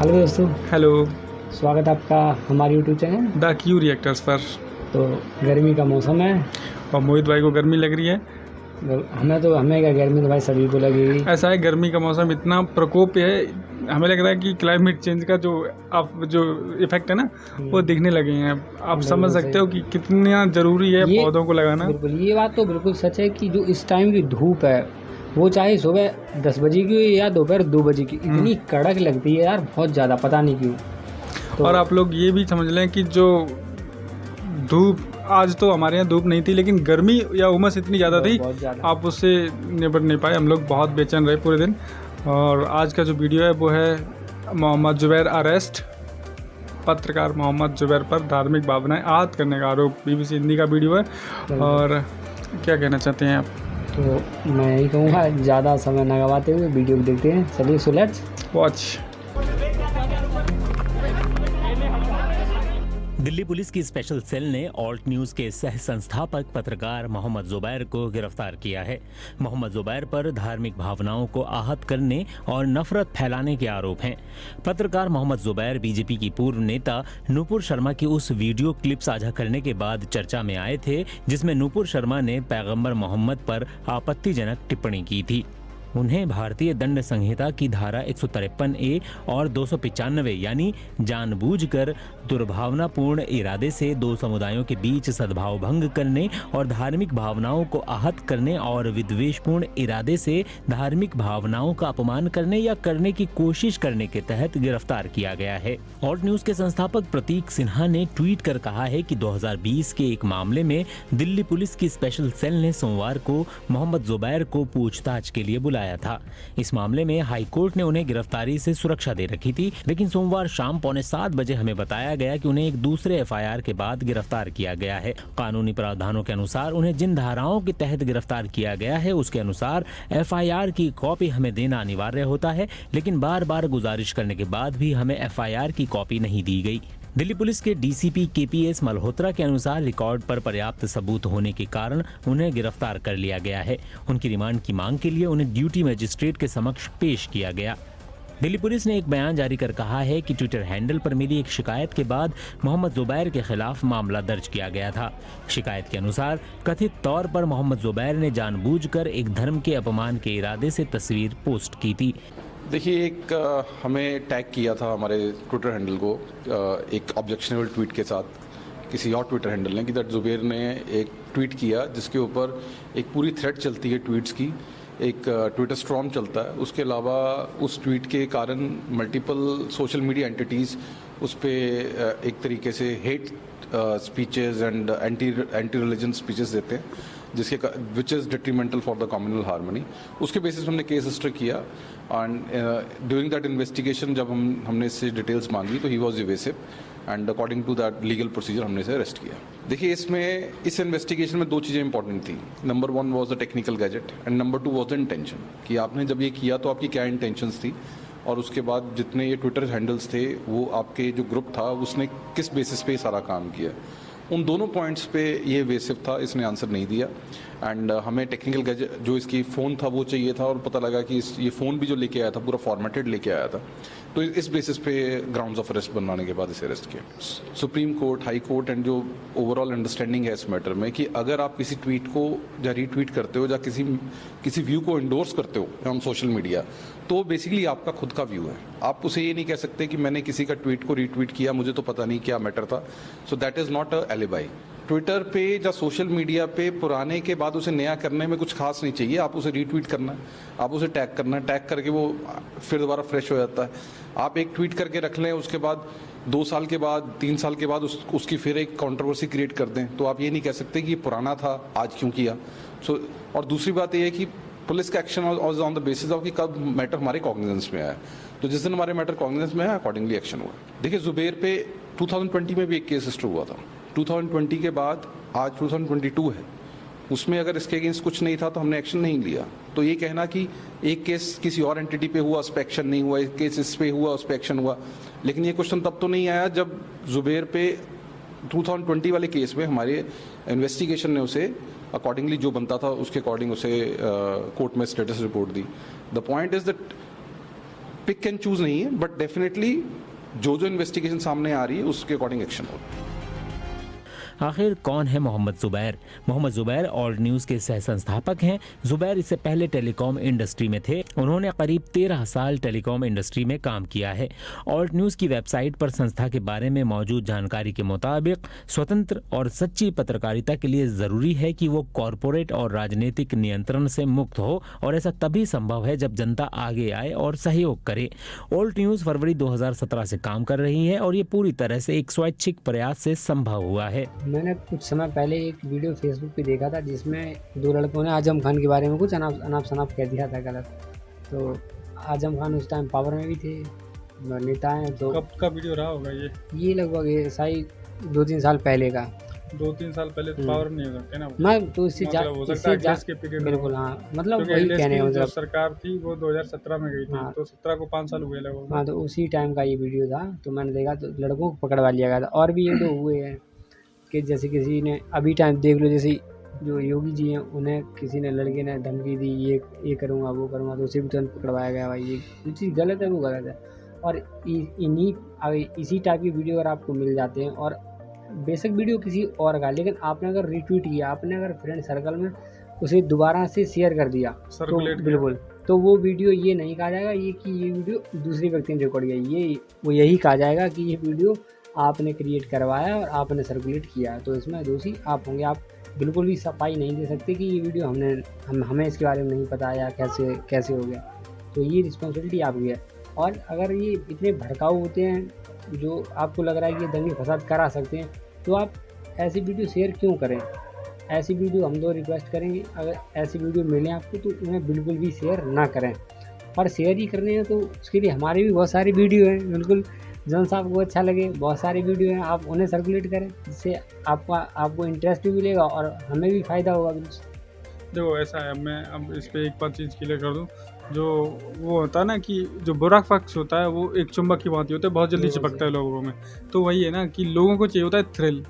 Hello दोस्तों, hello. स्वागत है आपका हमारे YouTube channel. The Q reactors पर। तो गर्मी का मौसम है और मोहित भाई को गर्मी लग रही है। हमें क्या, गर्मी तो भाई सभी को लगेगी। ऐसा है, गर्मी का मौसम इतना प्रकोप है, हमें लग रहा है कि क्लाइमेट चेंज का जो इफेक्ट है ना, वो हम्म, दिखने लगे हैं। आप समझ बिल्कुल सकते सही। हो कि कितना ज़रूरी है ये पौधों को लगाना। बिल्कुल, ये बात तो बिल्कुल सच है कि जो इस टाइम की धूप है, वो चाहे सुबह 10 बजे की हो या दोपहर 2 बजे की, हम्म। इतनी कड़क लगती है यार, बहुत ज़्यादा, पता नहीं क्यों। तो और आप लोग ये भी समझ लें कि जो धूप, आज तो हमारे यहाँ धूप नहीं थी, लेकिन गर्मी या उमस इतनी ज़्यादा थी, बहुत ज़्यादा। आप उससे निपट नहीं पाए। हम लोग बहुत बेचैन रहे पूरे दिन। और आज का जो वीडियो है वो है मोहम्मद जुबैर अरेस्ट। पत्रकार मोहम्मद जुबैर पर धार्मिक भावनाएं आहत करने का आरोप, बीबीसी हिंदी का वीडियो है। और क्या कहना चाहते हैं आप? तो मैं यही कहूँगा, ज़्यादा समय न गवाते हुए वीडियो को देखते हैं। चलिए, so let's watch. Delhi police की स्पेशल सेल ने ऑल्ट न्यूज के सह संस्थापक पत्रकार मोहम्मद जुबैर को गिरफ्तार किया है। मोहम्मद जुबैर पर धार्मिक भावनाओं को आहत करने और नफरत फैलाने के आरोप हैं। पत्रकार मोहम्मद जुबैर बीजेपी की पूर्व नेता नूपुर शर्मा की उस वीडियो क्लिप साझा करने के बाद चर्चा में आए थे, जिसमें नूपुर शर्मा ने पैगंबर मोहम्मद पर आपत्तिजनक टिप्पणी की थी। उन्हें भारतीय दंड संहिता की धारा 153A और 295 यानी जानबूझकर दुर्भावनापूर्ण इरादे से दो समुदायों के बीच सद्भाव भंग करने और धार्मिक भावनाओं को आहत करने और विद्वेषपूर्ण इरादे से धार्मिक भावनाओं का अपमान करने या करने की कोशिश करने के तहत गिरफ्तार किया गया है। ऑल्ट न्यूज के संस्थापक प्रतीक सिन्हा ने ट्वीट कर कहा है कि 2020 के एक मामले में दिल्ली पुलिस की स्पेशल सेल ने सोमवार को मोहम्मद जुबैर को पूछताछ के लिए बुलाया था। इस मामले में हाईकोर्ट ने उन्हें गिरफ्तारी से सुरक्षा दे रखी थी, लेकिन सोमवार शाम 7:15 बजे हमें बताया गया कि उन्हें एक दूसरे एफआईआर के बाद गिरफ्तार किया गया है। कानूनी प्रावधानों के अनुसार उन्हें जिन धाराओं के तहत गिरफ्तार किया गया है, उसके अनुसार एफआईआर की कॉपी हमें देना अनिवार्य होता है, लेकिन बार बार गुजारिश करने के बाद भी हमें एफआईआर की कॉपी नहीं दी गई। दिल्ली पुलिस के डीसीपी केपीएस मल्होत्रा के अनुसार रिकॉर्ड पर पर्याप्त सबूत होने के कारण उन्हें गिरफ्तार कर लिया गया है। उनकी रिमांड की मांग के लिए उन्हें ड्यूटी मजिस्ट्रेट के समक्ष पेश किया गया। दिल्ली पुलिस ने एक बयान जारी कर कहा है कि ट्विटर हैंडल पर मिली एक शिकायत के बाद मोहम्मद जुबैर के खिलाफ मामला दर्ज किया गया था। शिकायत के अनुसार कथित तौर पर मोहम्मद जुबैर ने जानबूझकर एक धर्म के अपमान के इरादे से तस्वीर पोस्ट की थी। देखिए, हमें टैग किया था हमारे ट्विटर हैंडल को एक ऑब्जेक्शनेबल ट्वीट के साथ किसी और ट्विटर हैंडल ने, कि दैट जुबैर ने एक ट्वीट किया जिसके ऊपर एक पूरी थ्रेड चलती है ट्वीट्स की, एक ट्विटर स्ट्रॉम चलता है। उसके अलावा उस ट्वीट के कारण मल्टीपल सोशल मीडिया एंटिटीज़ उस पर एक तरीके से hate speeches and anti religion speeches देते हैं, जिसके which is detrimental for the communal harmony. उसके बेसिस पे हमने केस रजिस्टर किया एंड ड्यूरिंग दैट इन्वेस्टिगेशन जब हमने इससे डिटेल्स मांगी तो he was evasive and according to that legal procedure हमने इसे अरेस्ट किया। देखिए, इस इन्वेस्टिगेशन में दो चीज़ें इंपॉर्टेंट थी। Number 1 was the technical gadget and number 2 was the intention, कि आपने जब ये किया तो आपकी क्या इंटेंशंस थी, और उसके बाद जितने ये ट्विटर हैंडल्स थे, वो आपके जो ग्रुप था उसने किस बेसिस पे सारा काम किया। उन दोनों पॉइंट्स पे ये वेसिव था, इसने आंसर नहीं दिया। एंड हमें टेक्निकल गैजेट जो इसकी फ़ोन था वो चाहिए था, और पता लगा कि ये फ़ोन भी जो लेके आया था पूरा फॉर्मेटेड लेके आया था। तो इस बेसिस पे ग्राउंड्स ऑफ अरेस्ट बनवाने के बाद इसे अरेस्ट किया। Supreme court, high court and जो ओवरऑल अंडरस्टैंडिंग है इस मैटर में, कि अगर आप किसी ट्वीट को या रीट्वीट करते हो या किसी व्यू को इंडोर्स करते हो ऑन सोशल मीडिया, तो बेसिकली आपका खुद का व्यू है। आप उसे ये नहीं कह सकते कि मैंने किसी का ट्वीट को रीट्वीट किया, मुझे तो पता नहीं क्या मैटर था। So that is not a alibi. Twitter पे या सोशल मीडिया पे पुराने के बाद उसे नया करने में कुछ खास नहीं चाहिए। आप उसे रीट्वीट करना है, आप उसे टैग करना है, टैग करके वो फिर दोबारा फ्रेश हो जाता है। आप एक ट्वीट करके रख लें, उसके बाद 2 साल के बाद 3 साल के बाद उसकी फिर एक कंट्रोवर्सी क्रिएट कर दें, तो आप ये नहीं कह सकते कि ये पुराना था, आज क्यों किया। और दूसरी बात ये है कि पुलिस का action was on the basis of कि कब मैटर हमारे कॉग्निजेंस में आया, तो जिस दिन हमारे मैटर कॉग्निजेंस में आया अकॉर्डिंगली एक्शन हुआ। देखिए, जुबैर पे 2020 में भी एक केस रजिस्टर हुआ था। 2020 के बाद आज 2022 है, उसमें अगर इसके अगेंस्ट कुछ नहीं था तो हमने एक्शन नहीं लिया। तो ये कहना कि एक केस किसी और एंटिटी पे हुआ, उस पर एक्शन नहीं हुआ, एक केस इस पे हुआ, उस पर एक्शन हुआ, लेकिन ये क्वेश्चन तब तो नहीं आया जब जुबैर पे 2020 वाले केस में हमारे इन्वेस्टिगेशन ने उसे अकॉर्डिंगली जो बनता था उसके अकॉर्डिंग उसे कोर्ट में स्टेटस रिपोर्ट दी। The point is that pick and choose नहीं है, बट डेफिनेटली जो इन्वेस्टिगेशन सामने आ रही है उसके अकॉर्डिंग एक्शन होगा। आखिर कौन है मोहम्मद जुबैर? मोहम्मद जुबैर ऑल्ट न्यूज़ के सह संस्थापक हैं। जुबैर इससे पहले टेलीकॉम इंडस्ट्री में थे। उन्होंने करीब 13 साल टेलीकॉम इंडस्ट्री में काम किया है। ऑल्ट न्यूज़ की वेबसाइट पर संस्था के बारे में मौजूद जानकारी के मुताबिक स्वतंत्र और सच्ची पत्रकारिता के लिए ज़रूरी है कि वो कॉरपोरेट और राजनीतिक नियंत्रण से मुक्त हो, और ऐसा तभी संभव है जब जनता आगे आए और सहयोग करे। ऑल्ट न्यूज़ फरवरी 2017 से काम कर रही है और ये पूरी तरह से एक स्वैच्छिक प्रयास से संभव हुआ है। मैंने कुछ समय पहले एक वीडियो फेसबुक पे देखा था जिसमें दो लड़कों ने आजम खान के बारे में कुछ अनाप शनाप कह दिया था गलत। तो आजम खान उस टाइम पावर में भी थे, नेता हैं। तो कब का वीडियो रहा होगा ये लगभग ऐसा ही 2-3 साल पहले का। 2-3 साल पहले तो पावर नहीं हो सकते ना। मैं तो इससे मतलब हो सकता है कांग्रेस के पीरियड में। बिल्कुल हाँ, मतलब क्योंकि वही कांग्रेस कहने की का जो मतलब सरकार थी वो 2017 में गई थी। हाँ। तो 17 को 5 साल हुए लगभग। हाँ, तो उसी टाइम का ये वीडियो था। तो मैंने देखा तो लड़कों को पकड़वा लिया गया था। और भी ये 2 हुए हैं कि जैसे किसी ने अभी टाइम देख लो, जैसे जो योगी जी हैं उन्हें किसी ने लड़के ने धमकी दी, ये करूँगा वो करूँगा, तो उसे भी तुरंत पकड़वाया गया। भाई ये चीज़ गलत है, वो गलत है। और इसी टाइप की वीडियो अगर आपको मिल जाते हैं, और बेशक वीडियो किसी और का, लेकिन आपने अगर रिट्वीट किया, आपने अगर फ्रेंड सर्कल में उसे दोबारा से शेयर कर दिया तो बिल्कुल, तो वो वीडियो ये नहीं कहा जाएगा ये वीडियो दूसरे व्यक्ति ने रिकॉर्ड किया, वो यही कहा जाएगा कि ये वीडियो आपने क्रिएट करवाया और आपने सर्कुलेट किया। तो इसमें दोषी आप होंगे। आप बिल्कुल भी सफाई नहीं दे सकते कि ये वीडियो हमें इसके बारे में नहीं पता या कैसे हो गया। तो ये रिस्पॉन्सिबिलिटी आपकी है। और अगर ये इतने भड़काऊ होते हैं जो आपको लग रहा है कि दंगे फसाद करा सकते हैं, तो आप ऐसी वीडियो शेयर क्यों करें? ऐसी वीडियो हम 2 रिक्वेस्ट करेंगे, अगर ऐसी वीडियो मिले आपको तो उन्हें बिल्कुल भी शेयर ना करें। और शेयर ही करने हैं तो उसके लिए हमारे भी बहुत सारी वीडियो हैं, बिल्कुल जौन सा आपको अच्छा लगे, बहुत सारी वीडियो हैं, आप उन्हें सर्कुलेट करें, जिससे आपको इंटरेस्ट भी मिलेगा और हमें भी फ़ायदा होगा। देखो ऐसा है, मैं अब इस पर एक बार चीज़ क्लियर कर दूँ। जो वो होता है ना कि जो बुरा पक्ष होता है वो एक चुंबक की भांति होता है, बहुत जल्दी चिपकता है लोगों में। तो वही है ना कि लोगों को चाहिए होता है थ्रिल।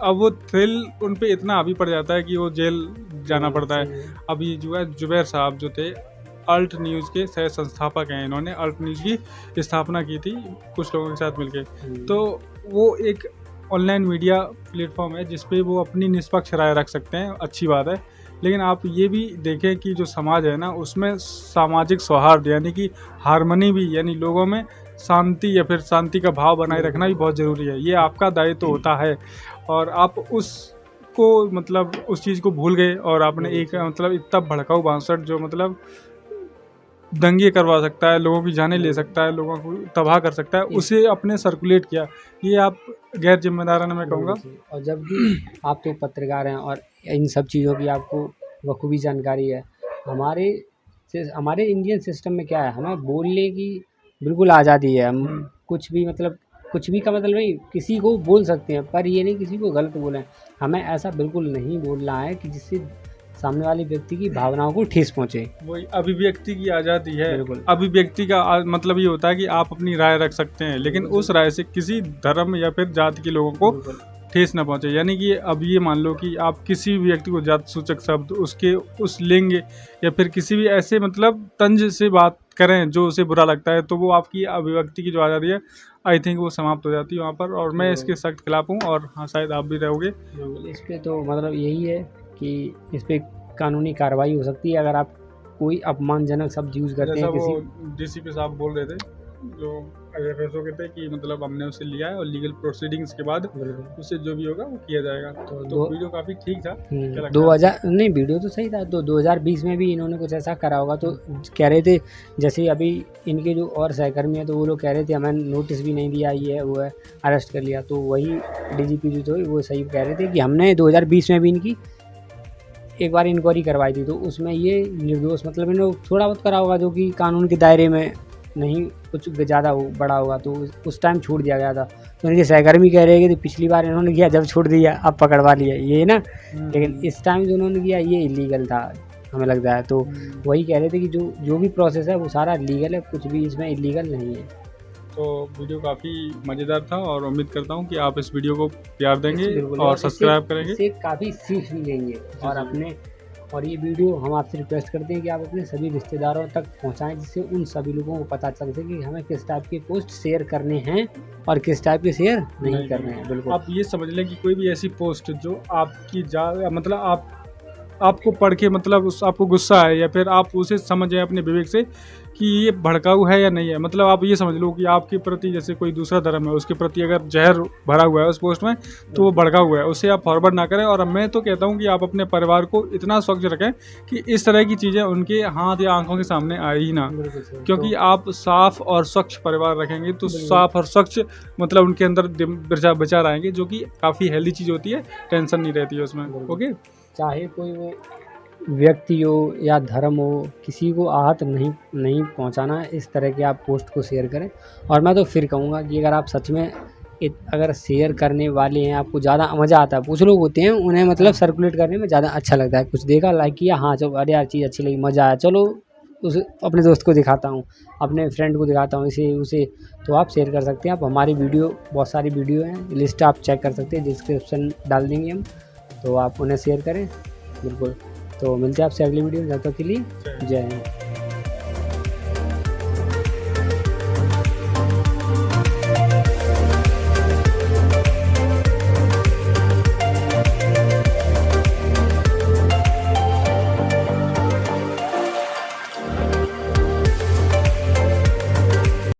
अब वो थ्रिल उन पे इतना हावी पड़ जाता है कि वो जेल जाना पड़ता है। अभी जो है जुबैर साहब जो थे ऑल्ट न्यूज़ के सह संस्थापक हैं। इन्होंने ऑल्ट न्यूज़ की स्थापना की थी कुछ लोगों के साथ मिलकर। तो वो एक ऑनलाइन मीडिया प्लेटफॉर्म है जिस पे वो अपनी निष्पक्ष राय रख सकते हैं, अच्छी बात है। लेकिन आप ये भी देखें कि जो समाज है ना, उसमें सामाजिक सौहार्द यानी कि हार्मनी भी, यानी लोगों में शांति या फिर शांति का भाव बनाए रखना भी बहुत ज़रूरी है। ये आपका दायित्व होता है। और आप उसको मतलब उस चीज़ को भूल गए और आपने एक मतलब इतना भड़काऊ भाषण जो मतलब दंगे करवा सकता है, लोगों की जानें ले सकता है, लोगों को तबाह कर सकता है, उसे अपने सर्कुलेट किया। ये आप गैर जिम्मेदाराना मैं कहूँगा। और जबकि आप तो पत्रकार हैं और इन सब चीज़ों की आपको बखूबी जानकारी है। हमारे इंडियन सिस्टम में क्या है, हमें बोलने की बिल्कुल आज़ादी है। हम कुछ भी का मतलब नहीं, किसी को बोल सकते हैं, पर ये नहीं किसी को गलत बोलें। हमें ऐसा बिल्कुल नहीं बोलना है कि जिससे सामने वाले व्यक्ति की भावनाओं को ठेस पहुंचे। वही अभिव्यक्ति की आज़ादी है। अभिव्यक्ति का मतलब ये होता है कि आप अपनी राय रख सकते हैं, लेकिन उस राय से किसी धर्म या फिर जाति के लोगों को ठेस ना पहुंचे। यानी कि अब ये मान लो कि आप किसी भी व्यक्ति को जाति सूचक शब्द, उसके उस लिंग या फिर किसी भी ऐसे मतलब तंज से बात करें जो उसे बुरा लगता है, तो वो आपकी अभिव्यक्ति की जो आज़ादी है, आई थिंक वो समाप्त हो जाती है वहाँ पर। और मैं इसके सख्त खिलाफ हूँ, और हाँ शायद आप भी रहोगे इस पर। तो मतलब यही है कि इस पर कानूनी कार्रवाई हो सकती है अगर आप कोई अपमानजनक शब्द यूज़ करते हैं। किसी डीसीपी साहब बोल रहे थे जो IFSO के थे कि मतलब हमने उसे लिया है और लीगल प्रोसीडिंग्स के बाद उससे जो भी होगा वो किया जाएगा। तो वीडियो काफ़ी ठीक था। 2000 नहीं, वीडियो तो सही था। तो 2020 में भी इन्होंने कुछ ऐसा करा होगा। तो कह रहे थे जैसे अभी इनके जो और सहकर्मी हैं, तो वो लोग कह रहे थे हमें नोटिस भी नहीं दिया, ये है वो है, अरेस्ट कर लिया। तो वही DGP जो थे वो सही कह रहे थे कि हमने 2020 में भी इनकी एक बार इंक्वायरी करवाई थी, तो उसमें ये निर्दोष मतलब इन्होंने थोड़ा बहुत करा होगा जो कि कानून के दायरे में नहीं कुछ ज़्यादा बड़ा होगा, तो उस टाइम छोड़ दिया गया था। तो इनके सहकर्मी कह रहे हैं कि पिछली बार इन्होंने किया जब छोड़ दिया, अब पकड़वा लिया, ये ना। लेकिन इस टाइम जो उन्होंने किया ये इलीगल था हमें लगता है। तो वही कह रहे थे कि जो भी प्रोसेस है वो सारा लीगल है, कुछ भी इसमें इलीगल नहीं है। तो वीडियो काफ़ी मज़ेदार था और उम्मीद करता हूँ कि आप इस वीडियो को प्यार देंगे और सब्सक्राइब करेंगे। इससे काफ़ी सीख भी लेंगे और अपने और ये वीडियो हम आपसे रिक्वेस्ट करते हैं कि आप अपने सभी रिश्तेदारों तक पहुंचाएं, जिससे उन सभी लोगों को पता चल सके कि हमें किस टाइप के पोस्ट शेयर करने हैं और किस टाइप के शेयर नहीं करने हैं। बिल्कुल आप ये समझ लें कि कोई भी ऐसी पोस्ट जो आपकी मतलब आपको पढ़ के मतलब आपको गुस्सा है या फिर आप उसे समझें अपने विवेक से कि ये भड़काऊ है या नहीं है, मतलब आप ये समझ लो कि आपके प्रति जैसे कोई दूसरा धर्म है उसके प्रति अगर जहर भरा हुआ है उस पोस्ट में तो वो भड़काऊ है, उसे आप फॉरवर्ड ना करें। और मैं तो कहता हूँ कि आप अपने परिवार को इतना स्वच्छ रखें कि इस तरह की चीज़ें उनके हाथ या आंखों के सामने आए ही ना, क्योंकि आप साफ और स्वच्छ परिवार रखेंगे तो साफ और स्वच्छ मतलब उनके अंदर विचार आएंगे, जो कि काफ़ी हेल्दी चीज़ होती है, टेंशन नहीं रहती है उसमें। ओके, चाहे कोई वो व्यक्ति हो या धर्म हो, किसी को आहत नहीं पहुंचाना है। इस तरह के आप पोस्ट को शेयर करें। और मैं तो फिर कहूँगा कि अगर आप सच में अगर शेयर करने वाले हैं, आपको ज़्यादा मज़ा आता है, कुछ लोग होते हैं उन्हें मतलब सर्कुलेट करने में ज़्यादा अच्छा लगता है, कुछ देखा लाइक किया, हाँ चलो अरे यार चीज़ अच्छी लगी, मज़ा आया, चलो उस अपने दोस्त को दिखाता हूँ, अपने फ्रेंड को दिखाता हूँ, इसे उसे, तो आप शेयर कर सकते हैं। आप हमारी वीडियो, बहुत सारी वीडियो हैं, लिस्ट आप चेक कर सकते हैं, डिस्क्रिप्शन डाल देंगे हम, तो आप उन्हें शेयर करें। बिल्कुल, तो मिलते हैं आपसे अगली वीडियो में, जब तक के लिए जय हिंद।